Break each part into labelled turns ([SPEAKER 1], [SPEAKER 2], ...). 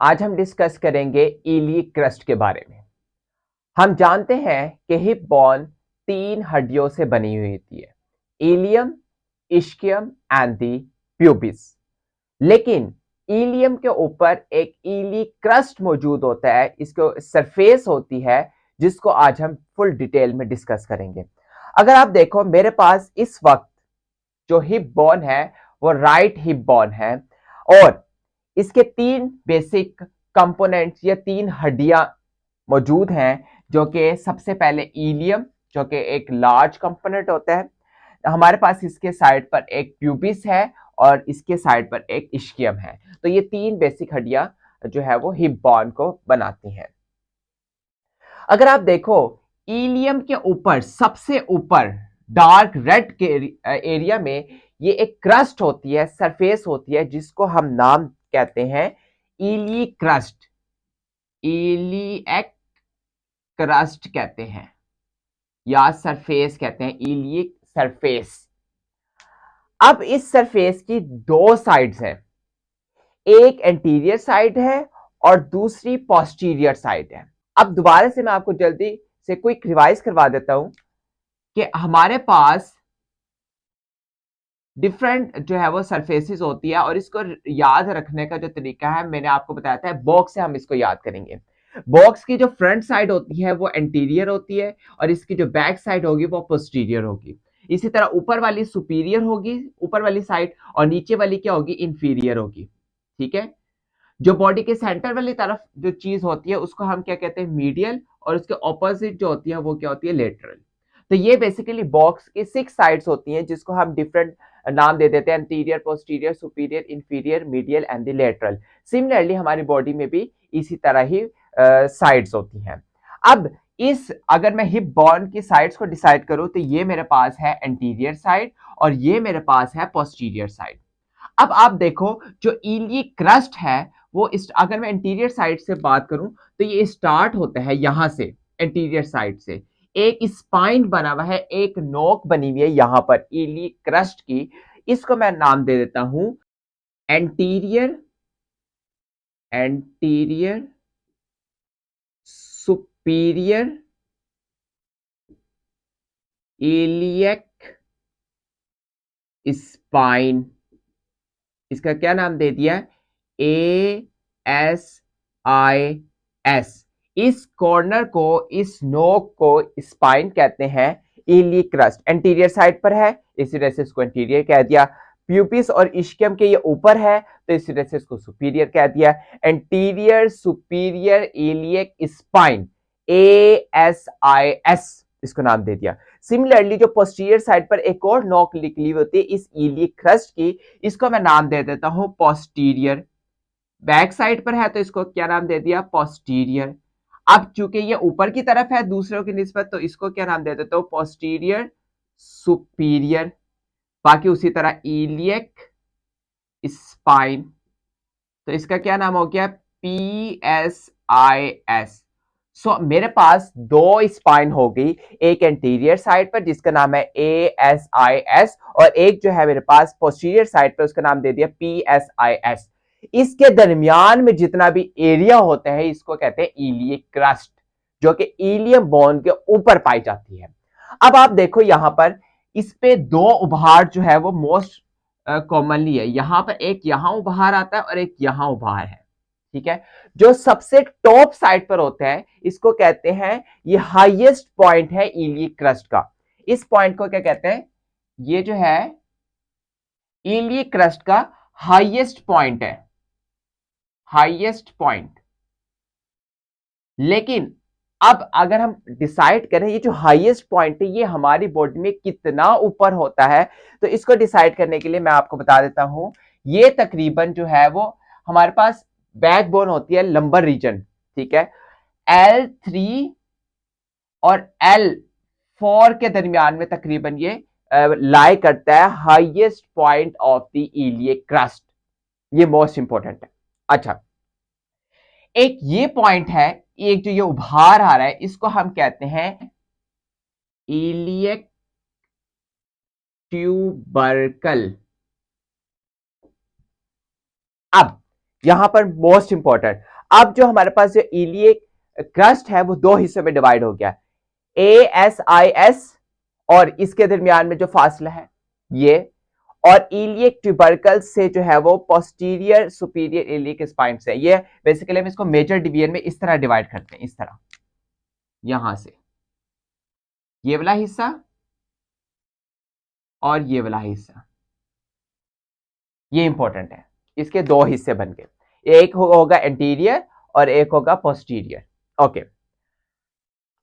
[SPEAKER 1] आज हम डिस्कस करेंगे इलियक क्रस्ट के बारे में। हम जानते हैं कि हिप बोन 3 हड्डियों से बनी हुई होती है, ilium, ischium and the pubis. लेकिन इलियम के ऊपर एक इलियक क्रस्ट मौजूद होता है, इसको सरफेस होती है, जिसको आज हम फुल डिटेल में डिस्कस करेंगे। अगर आप देखो मेरे पास इस वक्त जो हिप बोन है वो राइट हिप बोन है, और इसके 3 बेसिक कंपोनेंट्स या 3 हड्डियां मौजूद हैं, जो कि सबसे पहले इलियम, जो कि एक लार्ज कंपोनेंट होता है। हमारे पास इसके साइड पर एक प्यूबिस है और इसके साइड पर एक इस्कियम है। तो ये 3 बेसिक हड्डियां जो है वो हिप बोन को बनाती हैं। अगर आप देखो इलियम के ऊपर, सबसे ऊपर डार्क रेड के एरिया में ये एक क्रस्ट होती है, सरफेस होती है, जिसको हम नाम कहते हैं इली क्रस्ट, इलियक क्रस्ट कहते हैं या सरफेस कहते हैं, इलियक सरफेस। अब इस सरफेस की 2 साइड्स हैं, एक एंटीरियर साइड है और दूसरी पोस्टीरियर साइड है। अब दोबारा से मैं आपको जल्दी से क्विक रिवाइज करवा देता हूं कि हमारे पास डिफरेंट जो है वो सरफेसेस होती है, और इसको याद रखने का जो तरीका है मैंने आपको बताया था, बॉक्स से हम इसको याद करेंगे। बॉक्स की जो फ्रंट साइड होती है वो एंटीरियर होती है, और इसकी जो बैक साइड होगी वो पोस्टीरियर होगी। इसी तरह ऊपर वाली सुपीरियर होगी, ऊपर वाली साइड, और नीचे वाली क्या होगी, इंफीरियर होगी। ठीक है। जो बॉडी के सेंटर वाली तरफ जो चीज होती है उसको हम क्या कहते हैं, मीडियल, और उसके ऑपोजिट जो होती है वो क्या होती है, लेटरल। तो ये बेसिकली बॉक्स की 6 साइड्स होती हैं, जिसको हम डिफरेंट नाम दे देते हैं, anterior, posterior, superior, inferior, medial and the lateral. Similarly हमारी बॉडी में भी इसी तरह ही साइड्स होती हैं। अब इस अगर मैं हिप बोन की साइड्स को डिसाइड करूं तो ये मेरे पास है एंटीरियर साइड और ये मेरे पास है पोस्टीरियर साइड। अब आप देखो जो इलियक क्रस्ट है वो अगर मैं इंटीरियर साइड से बात करूं तो ये स्टार्ट होता है यहां से, इंटीरियर साइड से एक स्पाइन बना हुआ है, एक नोक बनी हुई है यहां पर इलियक क्रस्ट की। इसको मैं नाम दे देता हूं anterior, anterior superior iliac spine. इसका क्या नाम दे दिया, ASIS। इस कॉर्नर को, इस नोक को स्पाइन कहते हैं। इलियक क्रस्ट एंटीरियर साइड पर है, इसी वजह से इसको एंटीरियर कह दिया। प्यूपिस और इस्कियम के ये ऊपर है, तो इस वजह से इसको सुपीरियर कह दिया। Anterior superior iliac spine, ASIS इसको नाम दे दिया। सिमिलरली जो पोस्टीरियर साइड पर एक और नोक निकली होती है इस इलियक क्रस्ट की, इसको मैं नाम दे देता हूं पोस्टीरियर। बैक साइड पर है तो इसको क्या नाम दे दिया, पोस्टीरियर। अब चूंकि ये ऊपर की तरफ है दूसरों की निस्बत, तो इसको क्या नाम दे देता हूं, पोस्टीरियर सुपीरियर। बाकी उसी तरह इलियक स्पाइन, तो इसका क्या नाम हो गया, PSIS। सो मेरे पास 2 स्पाइन हो गई, एक एंटीरियर साइड पर जिसका नाम है ASIS, और एक जो है मेरे पास पोस्टीरियर साइड पर, उसका नाम दे दिया PSIS। इसके दरमियान में जितना भी एरिया होता है इसको कहते हैं इलियक क्रस्ट, जो कि इलियम बोन के ऊपर पाई जाती है। अब आप देखो यहां पर इस पे 2 उभार जो है वो मोस्ट कॉमनली है, यहां पर एक यहां उभार आता है और एक यहां उभार है। ठीक है। जो सबसे टॉप साइड पर होता है इसको कहते हैं, ये हाईएस्ट पॉइंट है इलियक क्रस्ट का। इस पॉइंट को क्या कहते हैं, ये जो है इलियक क्रस्ट का हाईएस्ट पॉइंट है, हाईएस्ट पॉइंट। लेकिन अब अगर हम डिसाइड करें ये जो हाईएस्ट पॉइंट है ये हमारी बॉडी में कितना ऊपर होता है, तो इसको डिसाइड करने के लिए मैं आपको बता देता हूं, ये तकरीबन जो है वो हमारे पास बैकबोन होती है, लंबर रीजन। ठीक है। L3 और L4 के दरमियान में तकरीबन ये लाई करता है, highest point of the iliac crust. ये मोस्ट इंपॉर्टेंट है। अच्छा, एक ये पॉइंट है, एक जो ये उभार आ रहा है इसको हम कहते हैं इलियक ट्यूबरकल। अब यहां पर मोस्ट इंपॉर्टेंट, अब जो हमारे पास जो इलियक क्रस्ट है वो दो हिस्सों में डिवाइड हो गया, ASIS और इसके दरमियान में जो फासला है ये, और इलियक ट्यूबरकल से जो है वो पोस्टीरियर सुपीरियर इलियक स्पाइन से, ये बेसिकली हम इसको मेजर डिवीजन में इस तरह डिवाइड करते हैं, इस तरह, यहां से ये वाला हिस्सा और ये वाला हिस्सा, ये इंपॉर्टेंट है, इसके दो हिस्से बन गए, एक होगा एंटीरियर और एक होगा पोस्टीरियर। ओके,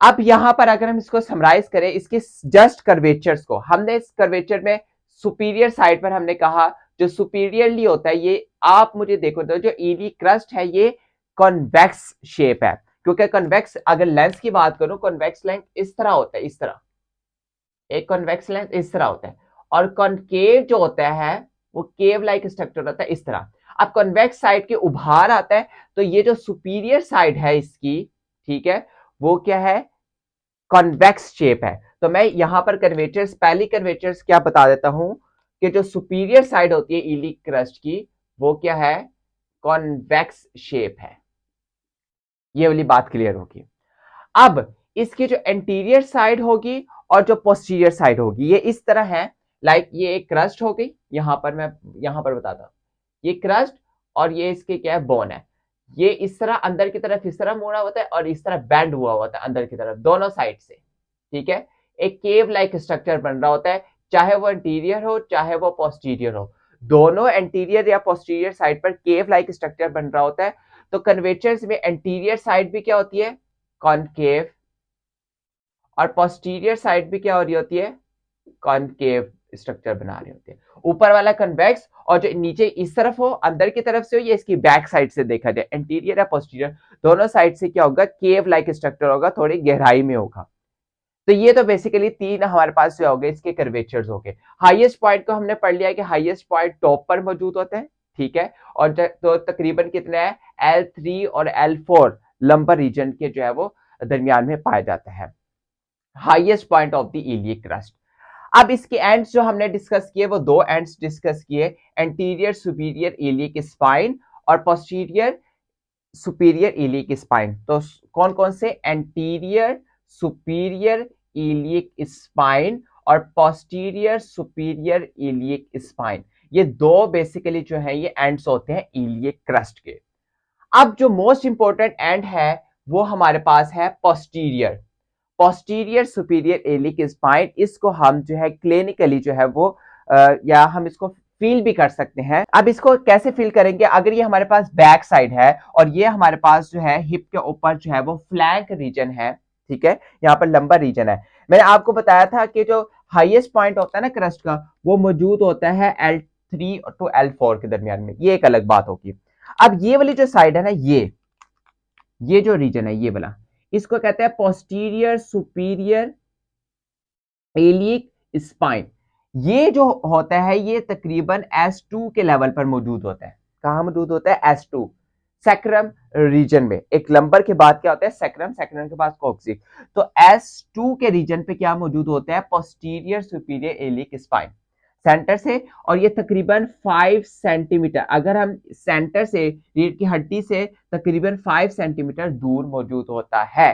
[SPEAKER 1] अब यहां पर अगर हम इसको समराइज करें, इसके जस्ट कर्वेचर्स को, हमने इस कर्वेचर में सुपीरियर साइड पर हमने कहा जो सुपीरियरली होता है, ये आप मुझे देखो तो जो इली क्रस्ट है ये कॉन्वेक्स शेप है, क्योंकि कॉन्वेक्स अगर लेंस की बात करूं, कॉन्वेक्स लेंस इस तरह होता है, इस तरह एक कॉन्वेक्स लेंस इस तरह होता है, और कॉनकेव जो होता है वो केव लाइक स्ट्रक्चर होता है इस तरह। अब कॉन्वेक्स साइड के उभार आता है, तो ये जो सुपीरियर साइड है इसकी, ठीक है, वो क्या है, कॉन्वेक्स शेप है। तो मैं यहां पर कर्वेचर्स, पहली कर्वेचर्स क्या बता देता हूं कि जो सुपीरियर साइड होती है इलिक क्रस्ट की वो क्या है, कॉन्वेक्स शेप है, ये वाली बात क्लियर होगी। अब इसकी जो एंटीरियर साइड होगी और जो पोस्टीरियर साइड होगी ये इस तरह है, लाइक ये एक क्रस्ट हो गई, यहां पर मैं यहां पर बताता हूं, ये क्रस्ट और ये इसके क्या है, बोन है, ये इस तरह अंदर की तरफ इस तरह मुड़ा होता है और इस तरह बैंड हुआ होता है अंदर की तरफ दोनों साइड से, ठीक है, एक केव लाइक स्ट्रक्चर बन रहा होता है, चाहे वो एंटीरियर हो चाहे वो पोस्टीरियर हो, दोनों एंटीरियर या पोस्टीरियर साइड पर केव लाइक स्ट्रक्चर बन रहा होता है। तो कर्वेचर्स में एंटीरियर साइड भी क्या होती है, कॉनकेव, और पोस्टीरियर साइड भी क्या हो रही होती है, कॉनकेव स्ट्रक्चर बना रही होती है, ऊपर वाला कन्वेक्स और जो नीचे इस तरफ हो अंदर की तरफ से हो, ये इसकी बैक साइड से देखा जाए, एंटीरियर या पोस्टीरियर दोनों साइड से क्या होगा, केव लाइक स्ट्रक्चर होगा, थोड़ी गहराई में होगा। तो ये तो बेसिकली तीन हमारे पास जो हो गए इसके कर्वेचर्स हो गए। हाईएस्ट पॉइंट को हमने पढ़ लिया कि हाईएस्ट पॉइंट टॉप पर मौजूद होता है, ठीक है, और तो तकरीबन कितना है, L3 और L4 लंबर रीजन के जो है वो दरमियान में पाया जाता है, highest point of the iliac crust. अब इसके एंड्स जो हमने डिस्कस किए वो दो एंड्स डिस्कस किए, एंटीरियर सुपीरियर इलियक स्पाइन और पोस्टीरियर सुपीरियर इलियक स्पाइन। तो कौन कौन से, एंटीरियर सुपीरियर इलियक स्पाइन और पोस्टीरियर सुपीरियर इलियक स्पाइन, ये दो बेसिकली जो है ये एंड्स होते हैं इलियक क्रस्ट के। अब जो मोस्ट इंपॉर्टेंट एंड है वो हमारे पास है posterior, posterior superior iliac spine, इसको हम जो है क्लिनिकली जो है वो या हम इसको फील भी कर सकते हैं। अब इसको कैसे फील करेंगे, अगर ये हमारे पास बैक साइड है और ये हमारे पास जो है हिप के ऊपर जो है वो फ्लैंक रीजन है, ठीक है, यहाँ पर लंबा रीजन है, मैंने आपको बताया था कि जो हाईएस्ट पॉइंट होता है ना क्रस्ट का वो मौजूद होता है L3 टू L4 के दरमियान में, ये एक अलग बात होगी। अब ये वाली जो साइड है ना, ये जो रीजन है ये वाला, इसको कहते हैं पोस्टीरियर सुपीरियर इलियक स्पाइन। ये जो होता है ये तकरीबन S2 के लेवल पर मौजूद होता है, कहां मौजूद होता है, S2 सैक्रम रीजन में। एक लंबर के बाद क्या होता है, सैक्रम, सैक्रम के पास कॉक्सिक, तो S2 के रीजन पे क्या मौजूद होता है, posterior superior iliac spine centre से, और ये तकरीबन 5 सेंटीमीटर, अगर हम सेंटर से रीढ़ की हड्डी से तकरीबन 5 सेंटीमीटर दूर मौजूद होता है,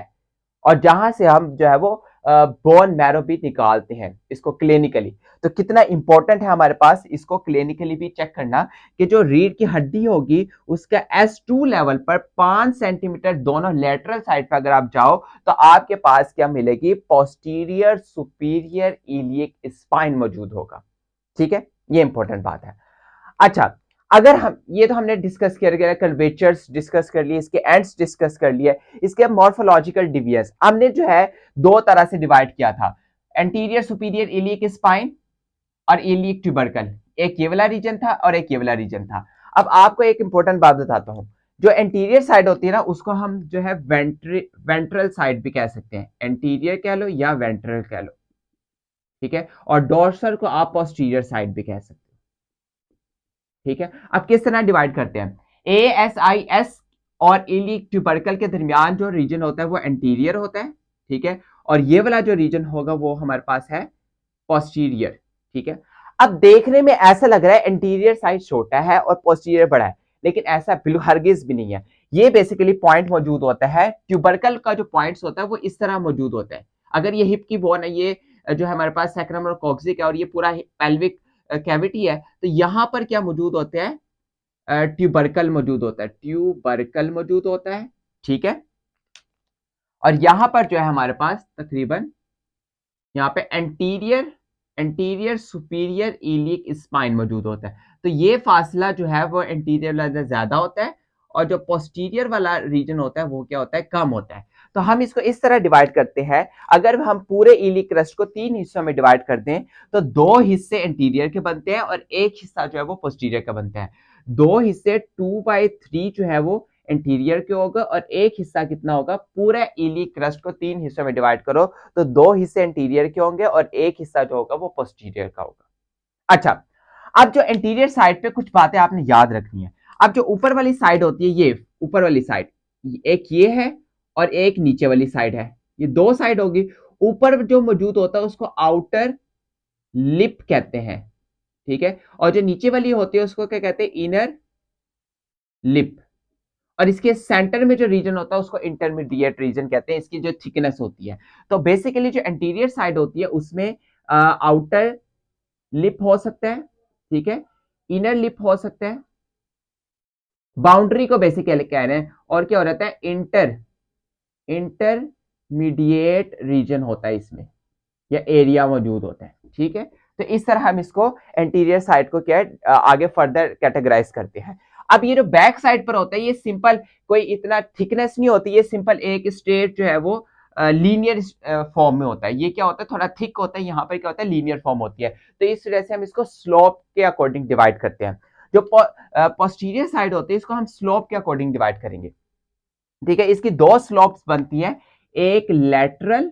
[SPEAKER 1] और जहां से हम जो है वो बोन मैरो भी निकालते हैं इसको क्लिनिकली। तो कितना इंपॉर्टेंट है हमारे पास इसको क्लिनिकली भी चेक करना कि जो रीढ़ की हड्डी होगी उसका S2 लेवल पर 5 सेंटीमीटर दोनों लेटरल साइड पर अगर आप जाओ तो आपके पास क्या मिलेगी, पोस्टीरियर सुपीरियर इलियक स्पाइन मौजूद होगा, ठीक है, ये इंपॉर्टेंट बात है। अच्छा, अगर हम ये तो हमने डिस्कस कर लिया, कर्वेचर्स डिस्कस कर लिए, इसके एंड्स डिस्कस कर लिए, इसके मॉर्फोलॉजिकल डिविएंस हमने जो है दो तरह से डिवाइड किया था, एंटीरियर सुपीरियर इलियक स्पाइन और इलियक ट्यूबरकल, एक ये वाला रीजन था और एक ये वाला रीजन था। अब आपको एक इंपॉर्टेंट बात बताता हूं, जो एंटीरियर साइड होती है ना उसको हम जो है वेंट्रल साइड भी कह सकते हैं, एंटीरियर कह लो या वेंट्रल कह लो, ठीक है, और डोर्सल को आप पोस्टीरियर साइड भी कह सकते हैं, ठीक है। अब किस तरह डिवाइड करते हैं, ASIS और इलियक ट्यूबरकल के दरमियान जो रीजन होता है वो एंटीरियर होता है, ठीक है, और ये वाला जो रीजन होगा वो हमारे पास है पोस्टीरियर, ठीक है। अब देखने में ऐसा लग रहा है एंटीरियर साइड छोटा है और पोस्टीरियर बड़ा है, लेकिन ऐसा बिल्कुल हरगिज भी नहीं है। ये बेसिकली पॉइंट मौजूद होता है, ट्यूबरकल का जो पॉइंट्स होता है वो इस तरह मौजूद होता है। अगर ये हिप की बोन है, ये जो है हमारे पास सैक्रम और कॉक्सिक है और ये पूरा पेल्विक कैविटी है, तो यहाँ पर क्या मौजूद होते हैं, ट्यूबरकल मौजूद होता है, ट्यूबरकल मौजूद होता है, ठीक है। और यहाँ पर जो है हमारे पास तकरीबन यहाँ पे anterior anterior superior iliac spine मौजूद होता है। तो ये फासला जो है वो एंटीरियर वाला ज्यादा होता है और जो पोस्टीरियर वाला रीजन होता है वो क्या होता है, कम होता है। तो हम इसको इस तरह डिवाइड करते हैं, अगर हम पूरे इलियक क्रस्ट को 3 हिस्सों में डिवाइड कर दें तो 2 हिस्से एंटीरियर के बनते हैं और एक हिस्सा जो है वो पोस्टीरियर का बनता है। 2 हिस्से 2/3 जो है वो इंटीरियर के होगा और एक हिस्सा कितना होगा, पूरा इलियक क्रस्ट को 3 हिस्सों में डिवाइड करो तो 2 हिस्से इंटीरियर के होंगे और एक हिस्सा जो होगा वो पोस्टीरियर का होगा। अच्छा, अब जो इंटीरियर साइड पे कुछ बातें आपने याद रखनी है। अब जो ऊपर वाली साइड होती है, ये ऊपर वाली साइड, एक ये है और एक नीचे वाली साइड है, ये 2 साइड होगी। ऊपर जो मौजूद होता है उसको आउटर लिप कहते हैं, ठीक है, और जो नीचे वाली होती है उसको क्या कहते हैं, इनर लिप। और इसके सेंटर में जो रीजन होता है उसको इंटरमीडिएट रीजन कहते हैं, इसकी जो थिकनेस होती है। तो बेसिकली जो एंटीरियर साइड होती है उसमें आउटर लिप हो सकता है, ठीक है, इनर लिप हो सकता है, बाउंड्री को बेसिकली कह रहे हैं, और क्या हो रहता है, इंटरमीडिएट रीजन होता है इसमें, या एरिया मौजूद होता है, ठीक है। तो इस तरह हम इसको एंटीरियर साइड को क्या है आगे फर्दर कैटेगराइज करते हैं। अब ये जो बैक साइड पर होता है ये सिंपल, कोई इतना थिकनेस नहीं होती, ये सिंपल एक स्ट्रेट जो है वो लीनियर फॉर्म में होता है। ये क्या होता है, थोड़ा थिक होता है, यहाँ पर क्या होता है, लीनियर फॉर्म होती है। तो इस वजह से हम इसको स्लोप के अकॉर्डिंग डिवाइड करते हैं। जो पोस्टीरियर साइड होती है इसको हम स्लोप के अकॉर्डिंग डिवाइड करेंगे, ठीक है। इसकी 2 स्लोप्स बनती हैं, एक लैटरल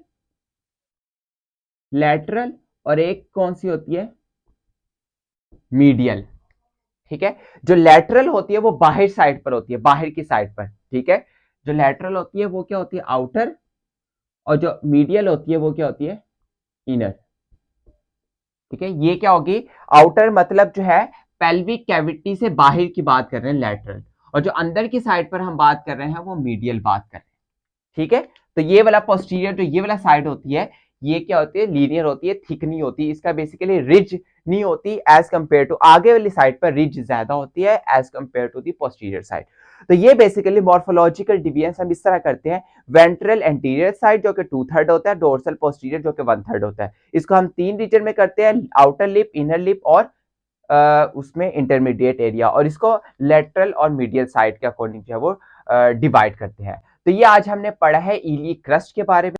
[SPEAKER 1] लैटरल और एक कौन सी होती है, मीडियल, ठीक है। जो लैटरल होती है वो बाहर साइड पर होती है, बाहर की साइड पर, ठीक है। जो लैटरल होती है वो क्या होती है, आउटर, और जो मीडियल होती है वो क्या होती है, इनर, ठीक है। ये क्या होगी, आउटर मतलब जो है पेल्विक कैविटी से बाहर की बात कर रहे हैं, लैटरल, और जो अंदर की साइड पर हम बात कर रहे हैं वो मीडियल बात कर रहे हैं, ठीक है। तो ये वाला पोस्टीरियर जो ये वाला साइड होती है ये क्या होती है, लीनियर होती है, थिक नहीं होती, इसका बेसिकली रिज नहीं होती एज कंपेयर टू, आगे वाली साइड पर रिज ज्यादा होती है as compare to the posterior side. तो ये बेसिकली मॉर्फोलॉजिकल डिविजन हम इस तरह करते हैं, वेंट्रल एंटीरियर साइड जो कि 2/3 होता है, डोर्सल पोस्टीरियर जो कि 1/3 होता है। इसको हम 3 रीजन में करते हैं, आउटर लिप, इनर लिप और उसमें इंटरमीडिएट एरिया, और इसको लेटरल और मीडियल साइड के अकॉर्डिंग जो है वो डिवाइड करते हैं। तो ये आज हमने पढ़ा है इलियक क्रस्ट के बारे में।